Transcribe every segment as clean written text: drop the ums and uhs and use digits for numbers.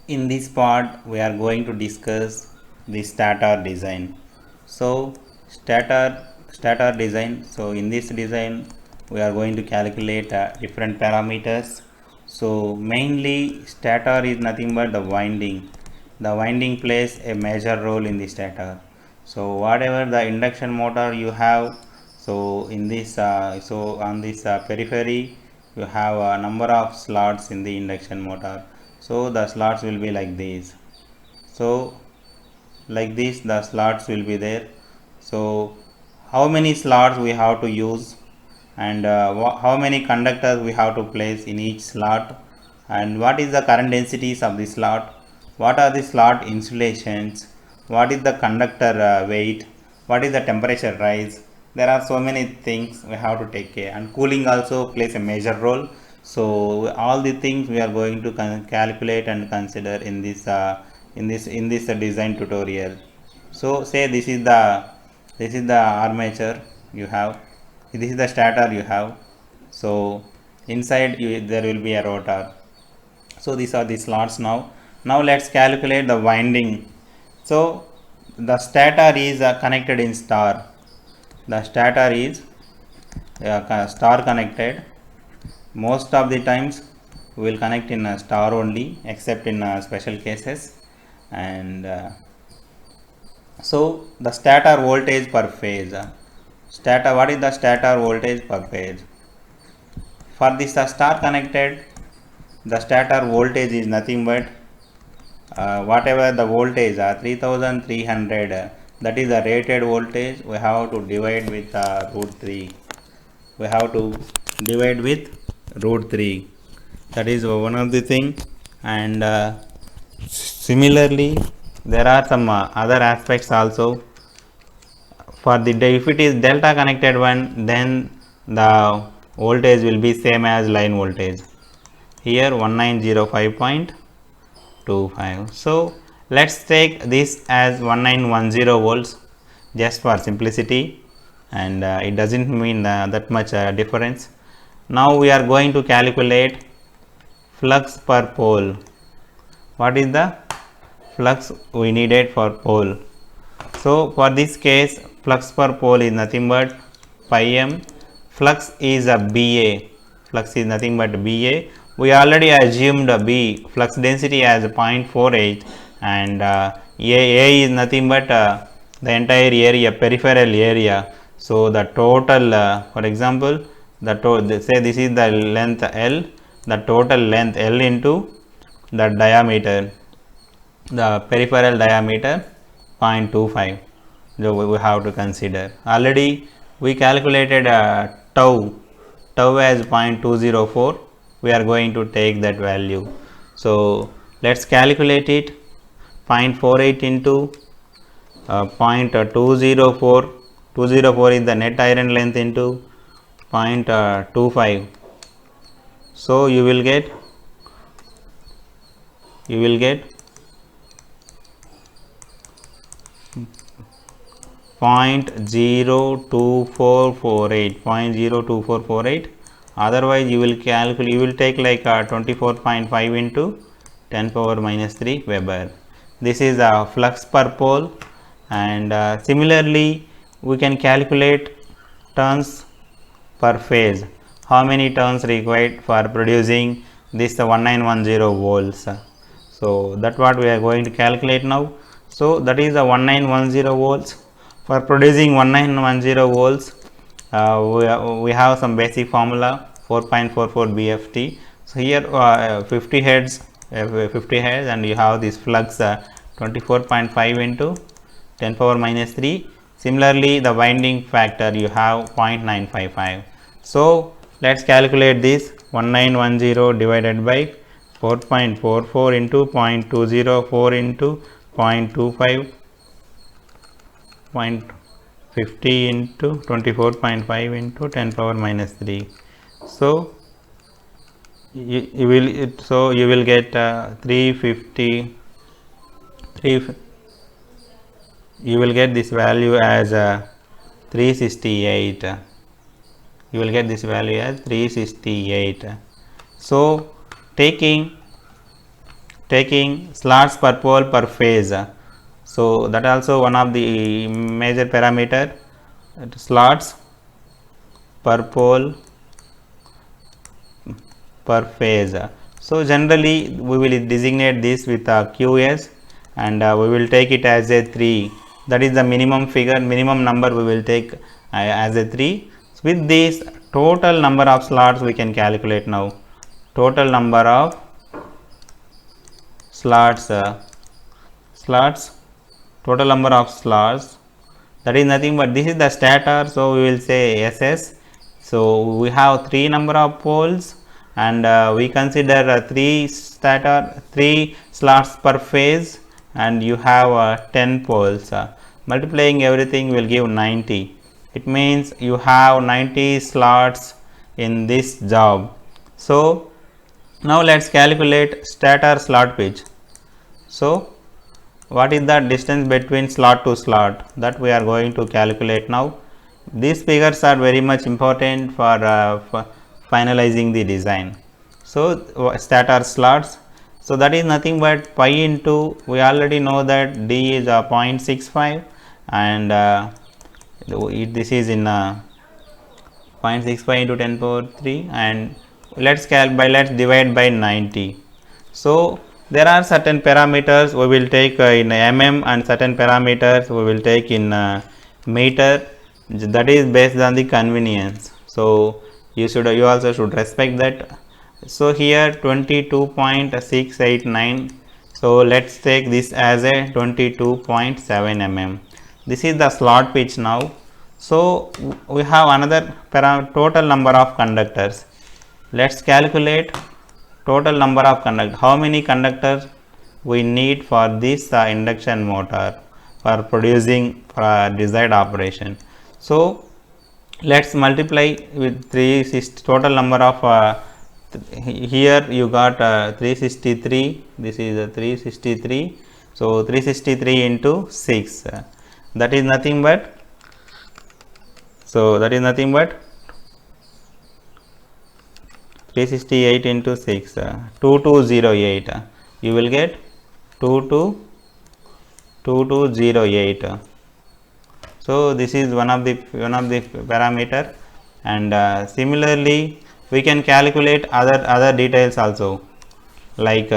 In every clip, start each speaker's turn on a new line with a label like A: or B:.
A: In this part, we are going to discuss the stator design. So, stator design. So, in this design, we are going to calculate different parameters. So, mainly stator is nothing but the winding. The winding plays a major role in the stator. So, whatever the induction motor you have, so in this, so on this periphery, you have a number of slots in the induction motor. So the slots will be like this. So like this the slots will be there. So how many slots we have to use, and how many conductors we have to place in each slot, and what is the current densities of the slot, what are the slot insulations, what is the conductor weight, what is the temperature rise. There are so many things we have to take care, and cooling also plays a major role. So all the things we are going to calculate and consider in this design tutorial. So say this is the armature you have, this is the stator you have. So inside there will be a rotor. So these are the slots. Now let's calculate the winding. So the stator is connected in star. The stator is star connected. Most of the times we will connect in a star only, except in special cases. And so the stator voltage per phase. Stator, what is the stator voltage per phase? For this star connected, the stator voltage is nothing but whatever the voltage 3300, that is the rated voltage. We have to divide with root 3. We have to divide with root 3. That is one of the thing. And similarly, there are some other aspects also. For the if it is delta connected one, then the voltage will be same as line voltage. Here 1905.25. So let's take this as 1910 volts just for simplicity, and it doesn't mean that much difference. Now we are going to calculate flux per pole. What is the flux we needed for pole? So for this case, flux per pole is nothing but pi m. Flux is a BA. Flux is nothing but BA. We already assumed B flux density as 0.48, and A is nothing but the entire area, peripheral area. So the total, for example, say this is the length L, the total length L into the diameter, the peripheral diameter 0.25. So we have to consider. Already we calculated tau as 0.204. We are going to take that value. So let's calculate it. 0.48 into 0.204. 204 is the net iron length into 0.25. So you will get 0.02448. Otherwise you will calculate, you will take like 24.5 into 10 power minus 3 Weber. This is a flux per pole. And similarly we can calculate turns per phase. How many turns required for producing this 1910 volts? So that what we are going to calculate now. So that is the 1910 volts. For producing 1910 volts, we have some basic formula 4.44 BFT. So here 50 hertz, and you have this flux 24.5 into 10 power minus 3. Similarly, the winding factor you have 0.955. So let's calculate this 1910 divided by 4.44 into 0.204 into 0.25, 0.50 into 24.5 into 10 power minus 3. So you will get 350. You will get this value as 368. You will get this value as 368. So taking taking slots per pole per phase. So that also one of the major parameter, slots per pole per phase. So generally we will designate this with a QS, and we will take it as a 3. That is the minimum figure, minimum number we will take as a 3. So with this, total number of slots we can calculate now. Total number of slots, total number of slots, that is nothing but this is the stator, so we will say SS. So we have 3 number of poles, and we consider 3 slots per phase, and you have 10 poles. Multiplying everything will give 90. It means you have 90 slots in this job. So now let's calculate stator slot pitch. So what is the distance between slot to slot, that we are going to calculate now. These figures are very much important for finalizing the design. So stator slots, so that is nothing but pi into, we already know that D is 0.65, and this is in 0.65 into 10 power 3, and let's divide by 90. So there are certain parameters we will take in mm, and certain parameters we will take in meter. That is based on the convenience. So you also should respect that. So here 22.689. So let's take this as a 22.7 mm. This is the slot pitch now. So we have another total number of conductors. Let's calculate total number of conductors. How many conductors we need for this induction motor for producing desired operation. So let's multiply with 360, total number of here you got 363, this is 363. So 363 into 6, that is nothing but, so that is nothing but 368 into 6, 2208. You will get 2208. So this is one of the parameter, and similarly we can calculate other details also, like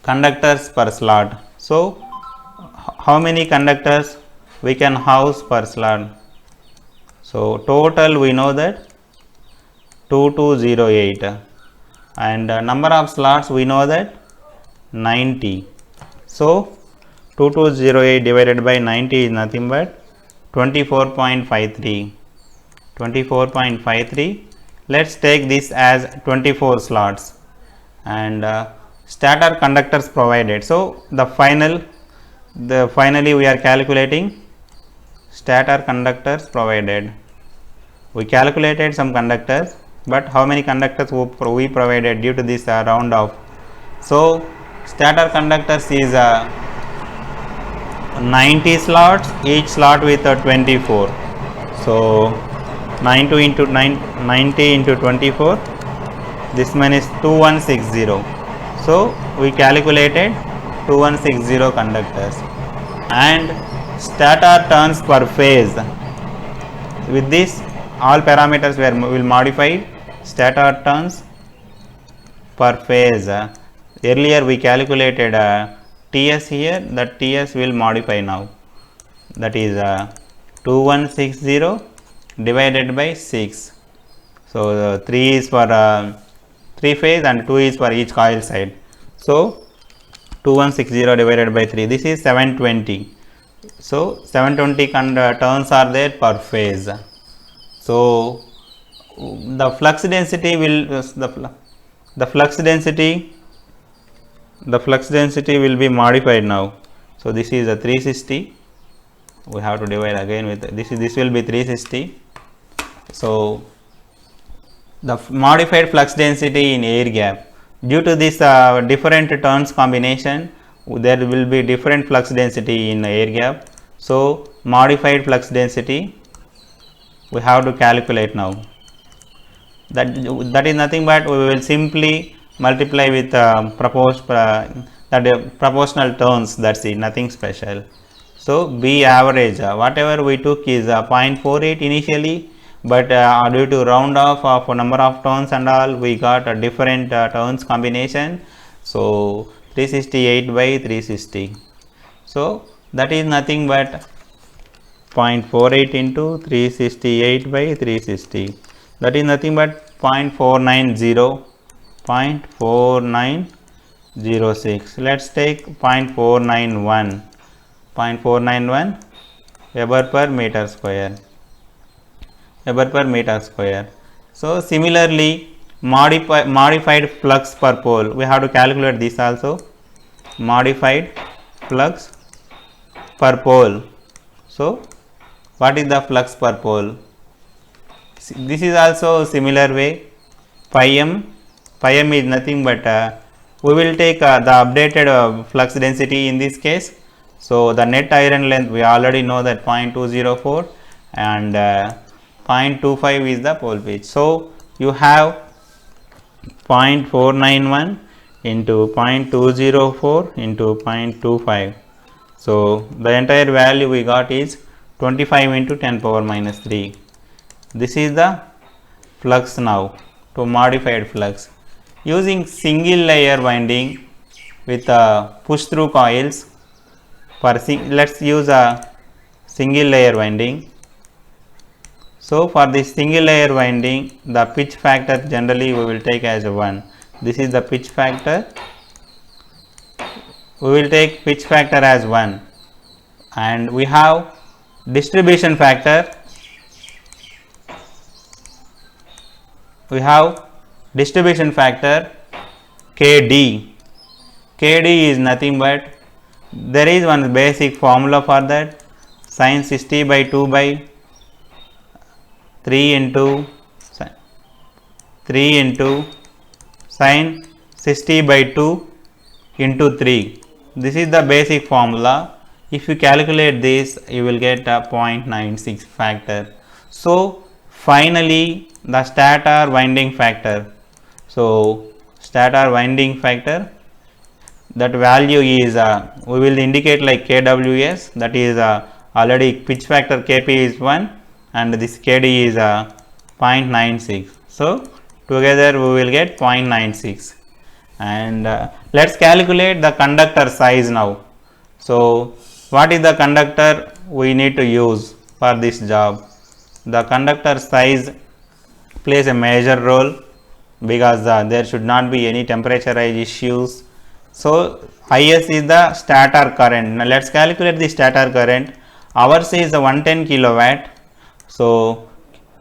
A: conductors per slot. So how many conductors we can house per slot? So total we know that 2208, and number of slots we know that 90. So 2208 divided by 90 is nothing but 24.53. 24.53. Let's take this as 24 slots, and stator conductors provided. So finally we are calculating stator conductors provided. We calculated some conductors, but how many conductors we provided due to this round off. So stator conductors is 90 slots, each slot with 24. So 90 into 24, this one is 2160. So we calculated 2160 conductors, and stator turns per phase. With this all parameters will modify. Stator turns per phase. Earlier we calculated TS here, that TS will modify now, that is 2160 divided by 6. So 3 is for 3 phase and 2 is for each coil side. So 2160 divided by 3, this is 720. So 720 turns are there per phase. So the flux density will the flux density will be modified now. So this is a 360. We have to divide again with this will be 360. So the modified flux density in air gap, due to this different turns combination, there will be different flux density in air gap. So modified flux density we have to calculate now. that is nothing but we will simply multiply with proportional terms. That's it, nothing special. So B average, whatever we took is 0.48 initially, but due to round off of number of turns and all, we got a different turns combination. So 368 by 360. So that is nothing but 0.48 into 368 by 360. That is nothing but 0.490, 0.4906. Let's take 0.491, 0.491 Weber per meter square. Weber per meter square. So similarly, modified flux per pole. We have to calculate this also. Modified flux per pole. So what is the flux per pole? This is also similar way. Pi m is nothing but we will take the updated flux density in this case. So the net iron length we already know that 0.204 and 0.25 is the pole pitch. So you have 0.491 into 0.204 into 0.25. So the entire value we got is 25 into 10 power minus 3. This is the flux now, to modified flux. Using single layer winding with push through coils, let's use a single layer winding. So for this single layer winding, the pitch factor generally we will take as 1. This is the pitch factor. We will take pitch factor as 1, and we have distribution factor. We have distribution factor KD. KD is nothing but, there is one basic formula for that, sin 60 by 2 by 3 into sin 60 by 2 into 3. This is the basic formula. If you calculate this, you will get a 0.96 factor. So finally the stator winding factor. So stator winding factor, that value is we will indicate like KWS, that is already pitch factor KP is 1 and this KD is 0.96. So together we will get 0.96. And let's calculate the conductor size now. So what is the conductor we need to use for this job? The conductor size plays a major role because there should not be any temperature rise issues. So IS is the stator current. Now let's calculate the stator current. Ours is 110 kilowatt. So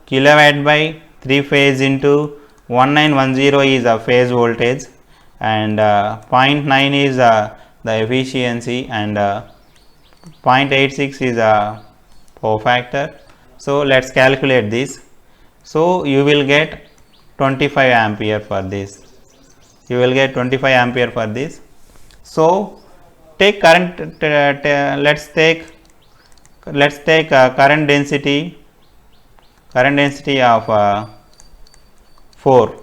A: kilowatt by 3 phase into 1910 is a phase voltage, and 0.9 is the efficiency, and 0.86 is a power factor. So let's calculate this. So you will get 25 ampere for this. You will get 25 ampere for this. So take current. Let's take current density. Current density of 4.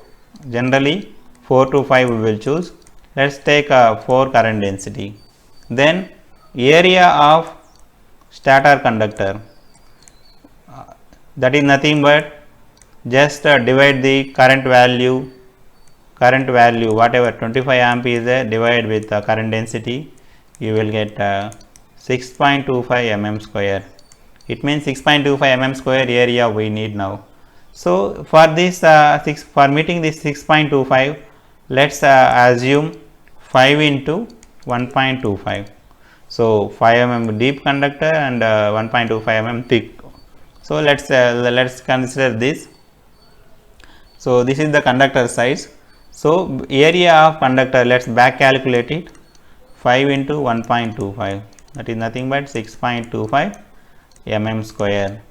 A: Generally 4 to 5 we will choose. Let's take 4 current density. Then area of stator conductor, that is nothing but just divide the current value whatever 25 amp is there, divide with the current density, you will get 6.25 mm square. It means 6.25 mm square area we need now. So for this for meeting this 6.25, let's assume 5 into 1.25. So 5 mm deep conductor and 1.25 mm thick. So let's consider this. So this is the conductor size. So area of conductor, let's back calculate it. 5 into 1.25, that is nothing but 6.25 mm square.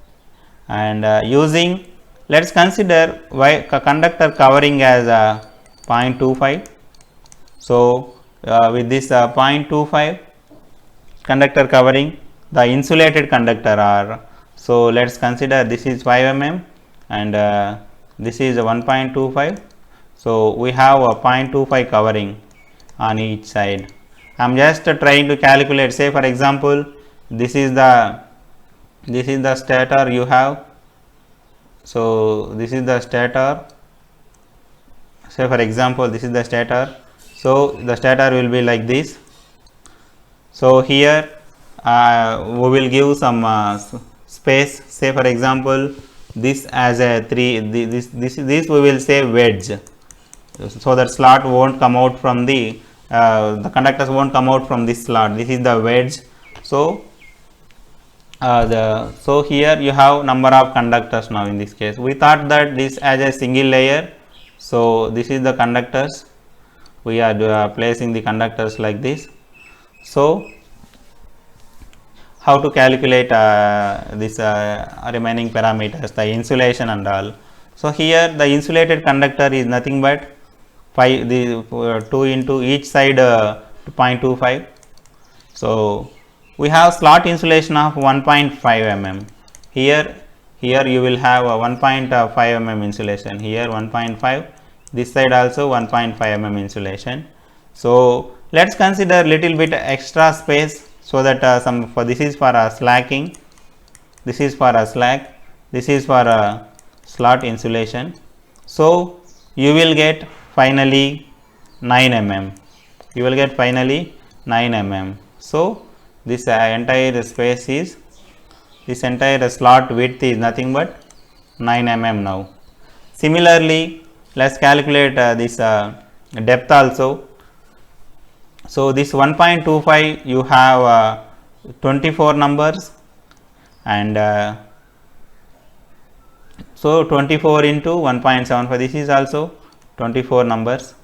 A: And using, let's consider conductor covering as 0.25. So with this 0.25 conductor covering, the insulated conductor are, so let's consider this is 5 mm and this is 1.25. So we have a 0.25 covering on each side. I am just trying to calculate, say for example, this is the stator you have. So this is the stator, say for example this is the stator. So the stator will be like this. So here we will give some space, say for example this as a 3, this we will say wedge, so that slot won't come out from the conductors won't come out from this slot. This is the wedge. So so here you have number of conductors. Now in this case we thought that this as a single layer. So this is the conductors, we are placing the conductors like this. So how to calculate this remaining parameters, the insulation and all. So here the insulated conductor is nothing but 2 into each side 0.25. So we have slot insulation of 1.5 mm. Here you will have a 1.5 mm insulation, here 1.5, this side also 1.5 mm insulation. So let's consider little bit extra space, so that this is for slacking, this is for a slack, this is for a slot insulation. So you will get finally 9 mm, you will get finally 9 mm. So this entire space is, this entire slot width is nothing but 9 mm now. Similarly, let's calculate this depth also. So this 1.25 you have 24 numbers, and so 24 into 1.75, this is also 24 numbers.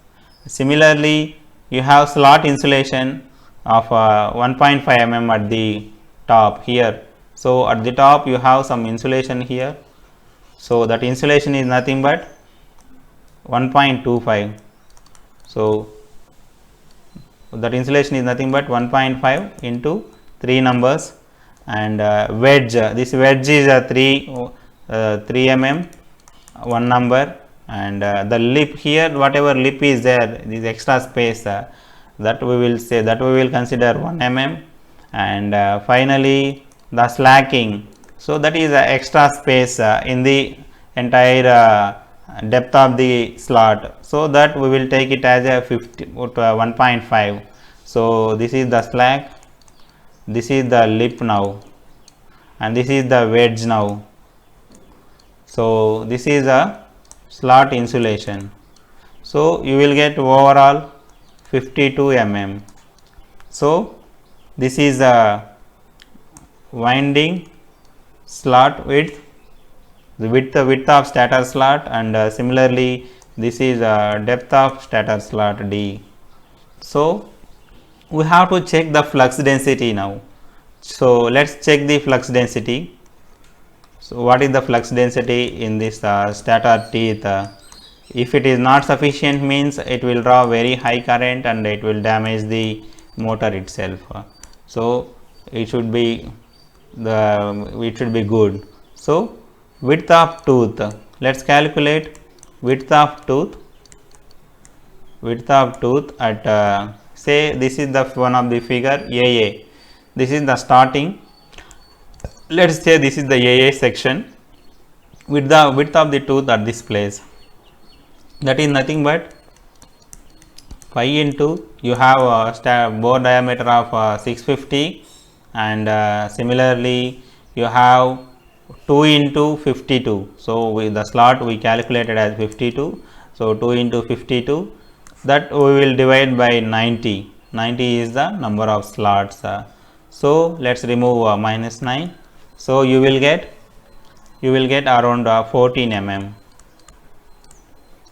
A: Similarly, you have slot insulation of 1.5 mm at the top here. So at the top you have some insulation here. So that insulation is nothing but 1.25. So that insulation is nothing but 1.5 into 3 numbers, and wedge, this wedge is a 3 mm, 1 number, and the lip here, whatever lip is there, this extra space, that we will say, that we will consider 1 mm, and finally the slacking. So that is extra space in the entire depth of the slot, so that we will take it as a 1.5. So this is the slack, this is the lip now, and this is the wedge now. So this is a slot insulation. So you will get overall 52 mm. So this is a winding slot width, the width of stator slot, and similarly this is depth of stator slot D. So we have to check the flux density now. So let's check the flux density. So what is the flux density in this stator teeth? If it is not sufficient, means it will draw very high current and it will damage the motor itself. So it should be good. So width of tooth, let's calculate width of tooth. Width of tooth at say this is the one of the figure AA. This is the starting. Let's say this is the AA section with the width of the tooth at this place. That is nothing but 5 into, you have a bore diameter of 650, and similarly you have 2 into 52. So with the slot we calculated as 52. So 2 into 52, that we will divide by 90. 90 is the number of slots. So let's remove minus 9. So you will get around 14 mm.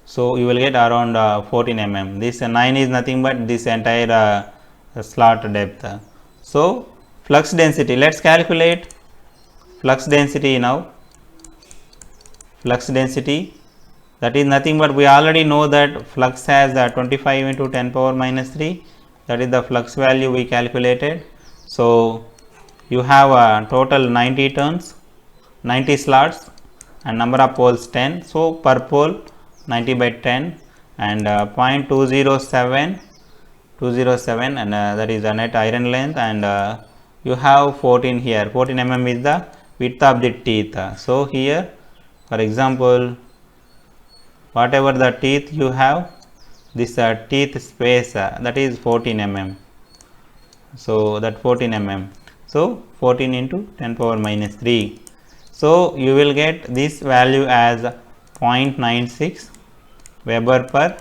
A: So you will get around 14 mm. This 9 is nothing but this entire slot depth. So flux density, let's calculate flux density now. Flux density, that is nothing but, we already know that flux has 25 into 10 power minus 3, that is the flux value we calculated. So you have a total 90 turns, 90 slots, and number of poles 10. So per pole 90 by 10 and 0.207 and that is the net iron length, and you have 14 here. 14 mm is the width of the teeth. So here for example, whatever the teeth you have, this teeth space that is 14 mm. So that 14 mm. So 14 into 10 power minus 3. So you will get this value as 0.96 Weber per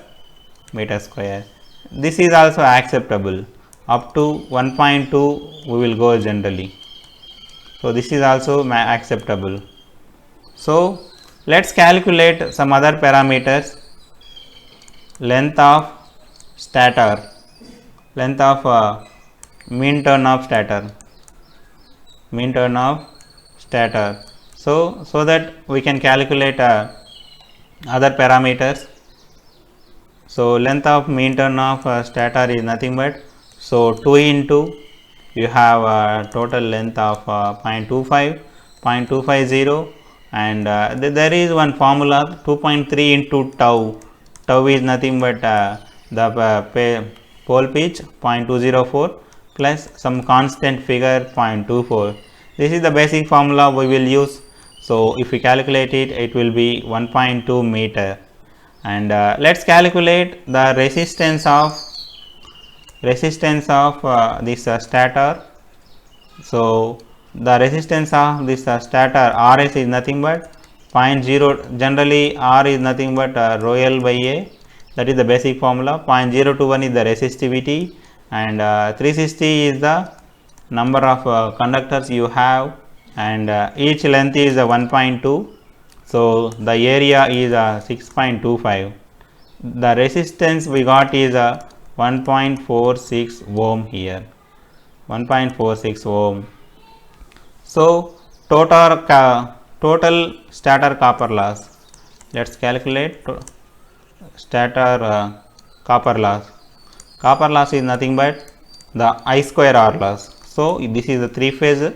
A: meter square. This is also acceptable. Up to 1.2 we will go generally. So this is also acceptable. So let's calculate some other parameters. Length of stator, length of mean turn of stator, mean turn of stator. So that we can calculate other parameters. So length of mean turn of stator is nothing but, so 2 into you have total length of 0.250, and there is one formula 2.3 into tau. Tau is nothing but the pole pitch 0.204 plus some constant figure 0.24. This is the basic formula we will use. So if we calculate it, it will be 1.2 meter. And let's calculate the resistance of this stator. So the resistance of this stator RS is nothing but 0.0, generally R is nothing but rho L by A, that is the basic formula. 0.021 is the resistivity, and 360 is the number of conductors you have, and each length is 1.2. So the area is 6.25. The resistance we got is 1.46 ohm here, 1.46 ohm. So total stator copper loss. Let's calculate stator copper loss. Copper loss is nothing but the I square R loss. So this is a three phase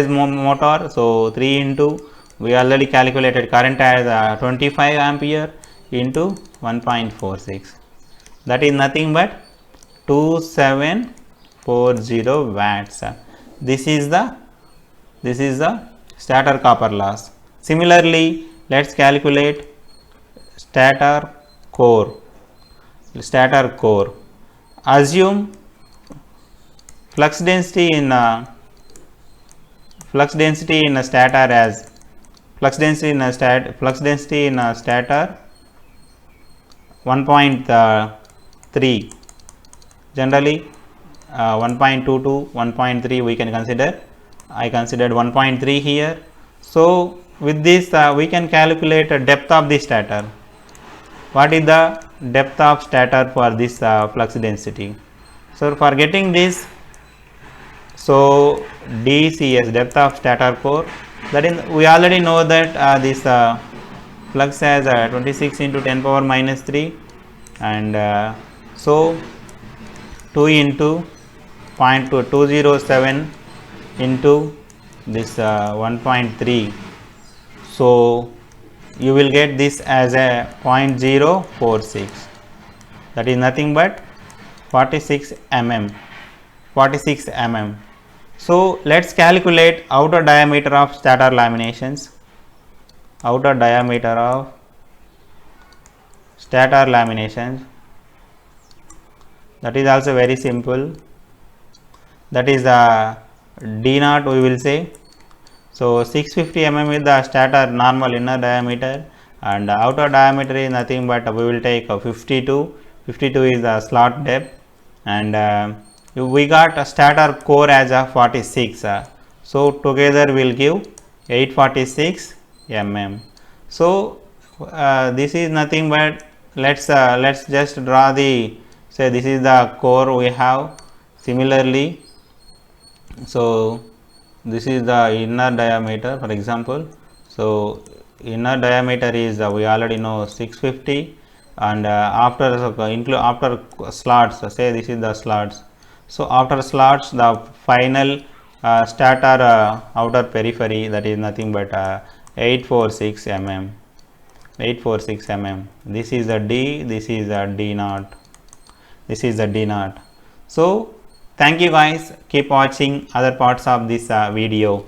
A: motor. So 3 into, we already calculated current as 25 ampere into 1.46, that is nothing but 2740 watts. This is the stator copper loss. Similarly, let's calculate stator core. Assume flux density in a stator as flux density in a stator 1.3, generally 1.22, 1.3 we can consider. I considered 1.3 here. So with this we can calculate a depth of the stator. What is the depth of stator for this flux density? So for getting this, so DCS, depth of stator core, that is, we already know that this flux has 26 into 10 power minus 3, and so 2 into 0.207 into this 1.3. So you will get this as a 0.046, that is nothing but 46 mm. So let's calculate outer diameter of stator laminations. Outer diameter of stator laminations, that is also very simple. That is the D0 we will say. So 650 mm is the stator normal inner diameter, and outer diameter is nothing but we will take 52. 52 is the slot depth, and we got a stator core as a 46. So together will give 846 mm. So this is nothing but, let's just draw the, say this is the core we have. Similarly, so this is the inner diameter, for example. So inner diameter is we already know 650, and after slots, say this is the slots. So after slots, the final stator outer periphery, that is nothing but 846 mm. 846 mm. This is the D, this is the D naught, this is the D naught. So thank you guys, keep watching other parts of this video.